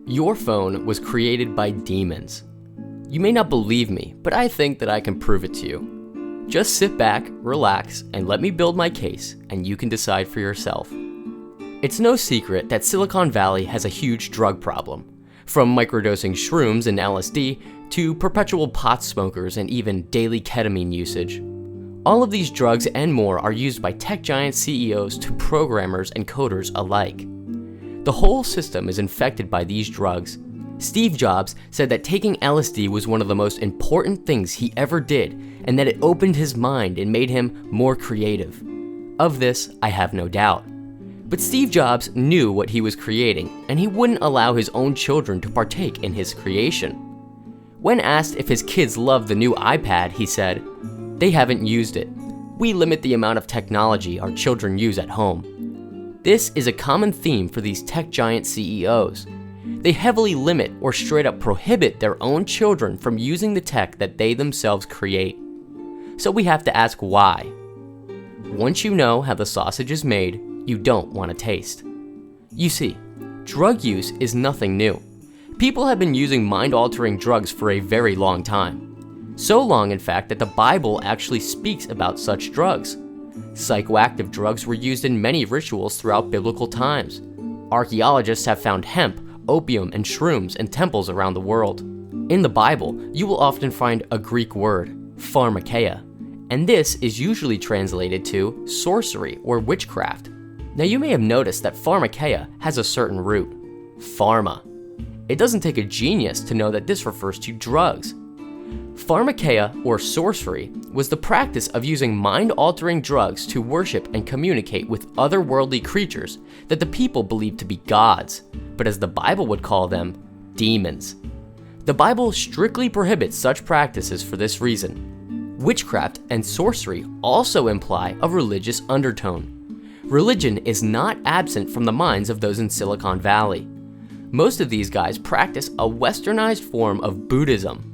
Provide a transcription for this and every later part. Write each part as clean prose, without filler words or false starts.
Your phone was created by demons. You may not believe me, but I think that I can prove it to you. Just sit back, relax, and let me build my case, and you can decide for yourself. It's no secret that Silicon Valley has a huge drug problem, from microdosing shrooms and LSD to perpetual pot smokers and even daily ketamine usage. All of these drugs and more are used by tech giant CEOs to programmers and coders alike. The whole system is infected by these drugs. Steve Jobs said that taking LSD was one of the most important things he ever did, and that it opened his mind and made him more creative. Of this, I have no doubt. But Steve Jobs knew what he was creating, and he wouldn't allow his own children to partake in his creation. When asked if his kids love the new iPad, he said, "They haven't used it. We limit the amount of technology our children use at home." This is a common theme for these tech giant CEOs. They heavily limit or straight up prohibit their own children from using the tech that they themselves create. So we have to ask why. Once you know how the sausage is made, you don't want to taste. You see, drug use is nothing new. People have been using mind-altering drugs for a very long time. So long, in fact, that the Bible actually speaks about such drugs. Psychoactive drugs were used in many rituals throughout biblical times. Archaeologists have found hemp, opium, and shrooms in temples around the world. In the Bible, you will often find a Greek word, pharmakeia, and this is usually translated to sorcery or witchcraft. Now you may have noticed that pharmakeia has a certain root, pharma. It doesn't take a genius to know that this refers to drugs. Pharmakeia, or sorcery, was the practice of using mind-altering drugs to worship and communicate with otherworldly creatures that the people believed to be gods, but as the Bible would call them, demons. The Bible strictly prohibits such practices for this reason. Witchcraft and sorcery also imply a religious undertone. Religion is not absent from the minds of those in Silicon Valley. Most of these guys practice a westernized form of Buddhism.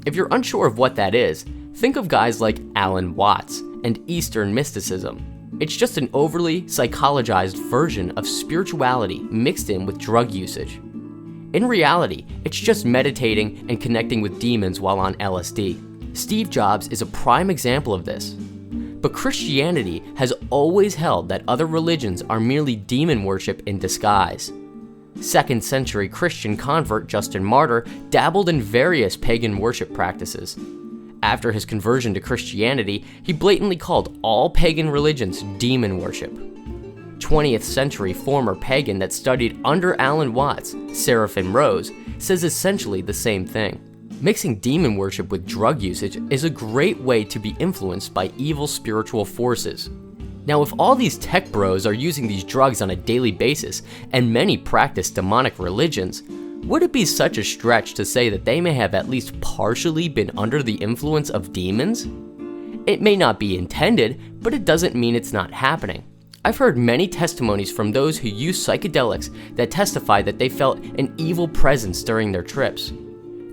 If you're unsure of what that is, think of guys like Alan Watts and Eastern mysticism. It's just an overly psychologized version of spirituality mixed in with drug usage. In reality, it's just meditating and connecting with demons while on LSD. Steve Jobs is a prime example of this. But Christianity has always held that other religions are merely demon worship in disguise. 2nd century Christian convert Justin Martyr dabbled in various pagan worship practices. After his conversion to Christianity, he blatantly called all pagan religions demon worship. 20th century former pagan that studied under Alan Watts, Seraphim Rose, says essentially the same thing. Mixing demon worship with drug usage is a great way to be influenced by evil spiritual forces. Now, if all these tech bros are using these drugs on a daily basis, and many practice demonic religions, would it be such a stretch to say that they may have at least partially been under the influence of demons? It may not be intended, but it doesn't mean it's not happening. I've heard many testimonies from those who use psychedelics that testify that they felt an evil presence during their trips.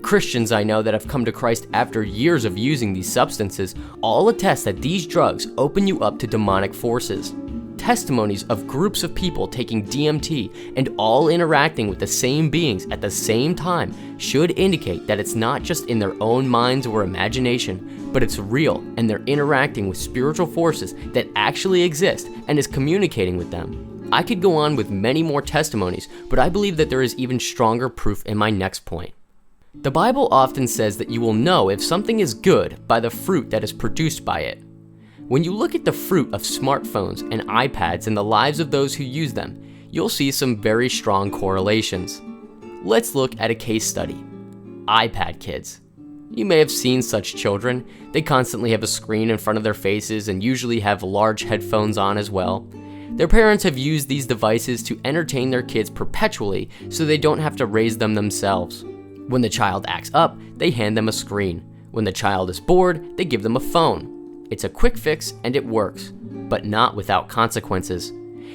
Christians I know that have come to Christ after years of using these substances all attest that these drugs open you up to demonic forces. Testimonies of groups of people taking DMT and all interacting with the same beings at the same time should indicate that it's not just in their own minds or imagination, but it's real and they're interacting with spiritual forces that actually exist and is communicating with them. I could go on with many more testimonies, but I believe that there is even stronger proof in my next point. The Bible often says that you will know if something is good by the fruit that is produced by it. When you look at the fruit of smartphones and iPads in the lives of those who use them, you'll see some very strong correlations. Let's look at a case study. iPad kids. You may have seen such children. They constantly have a screen in front of their faces and usually have large headphones on as well. Their parents have used these devices to entertain their kids perpetually so they don't have to raise them themselves. When the child acts up, they hand them a screen. When the child is bored, they give them a phone. It's a quick fix and it works, but not without consequences.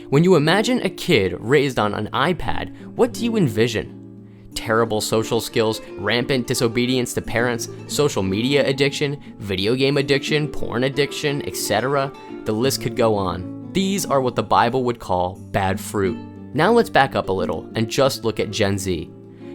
When you imagine a kid raised on an iPad, what do you envision? Terrible social skills, rampant disobedience to parents, social media addiction, video game addiction, porn addiction, etc. The list could go on. These are what the Bible would call bad fruit. Now let's back up a little and just look at Gen Z.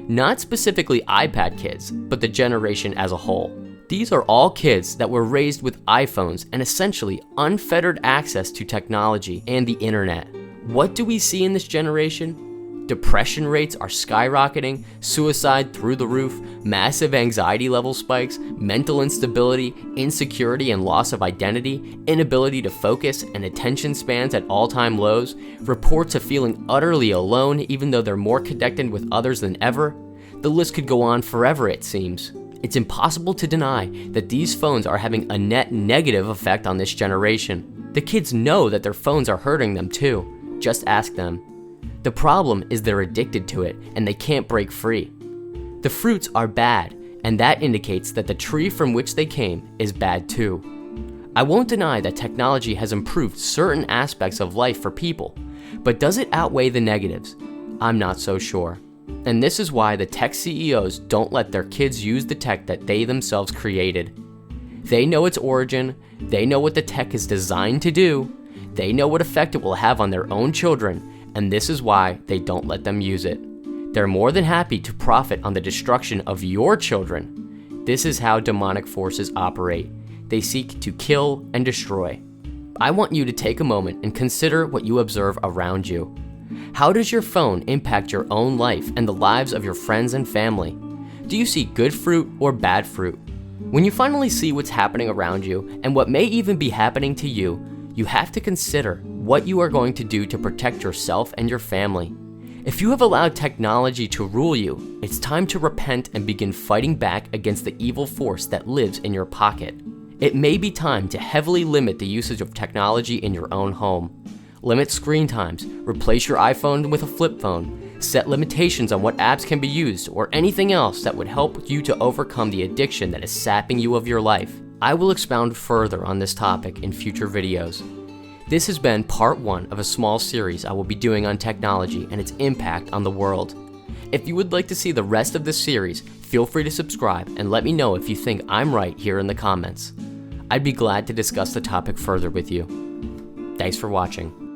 Not specifically iPad kids, but the generation as a whole. These are all kids that were raised with iPhones and essentially unfettered access to technology and the internet. What do we see in this generation? Depression rates are skyrocketing, suicide through the roof, massive anxiety level spikes, mental instability, insecurity and loss of identity, inability to focus, and attention spans at all-time lows, reports of feeling utterly alone even though they're more connected with others than ever. The list could go on forever, it seems. It's impossible to deny that these phones are having a net negative effect on this generation. The kids know that their phones are hurting them too. Just ask them. The problem is they're addicted to it and they can't break free. The fruits are bad, and that indicates that the tree from which they came is bad too. I won't deny that technology has improved certain aspects of life for people, but does it outweigh the negatives? I'm not so sure. And this is why the tech CEOs don't let their kids use the tech that they themselves created. They know its origin, they know what the tech is designed to do, they know what effect it will have on their own children, and this is why they don't let them use it. They're more than happy to profit on the destruction of your children. This is how demonic forces operate. They seek to kill and destroy. I want you to take a moment and consider what you observe around you. How does your phone impact your own life and the lives of your friends and family? Do you see good fruit or bad fruit? When you finally see what's happening around you and what may even be happening to you, you have to consider what you are going to do to protect yourself and your family. If you have allowed technology to rule you, it's time to repent and begin fighting back against the evil force that lives in your pocket. It may be time to heavily limit the usage of technology in your own home. Limit screen times, replace your iPhone with a flip phone, set limitations on what apps can be used, or anything else that would help you to overcome the addiction that is sapping you of your life. I will expound further on this topic in future videos. This has been part 1 of a small series I will be doing on technology and its impact on the world. If you would like to see the rest of this series, feel free to subscribe and let me know if you think I'm right here in the comments. I'd be glad to discuss the topic further with you. Thanks for watching.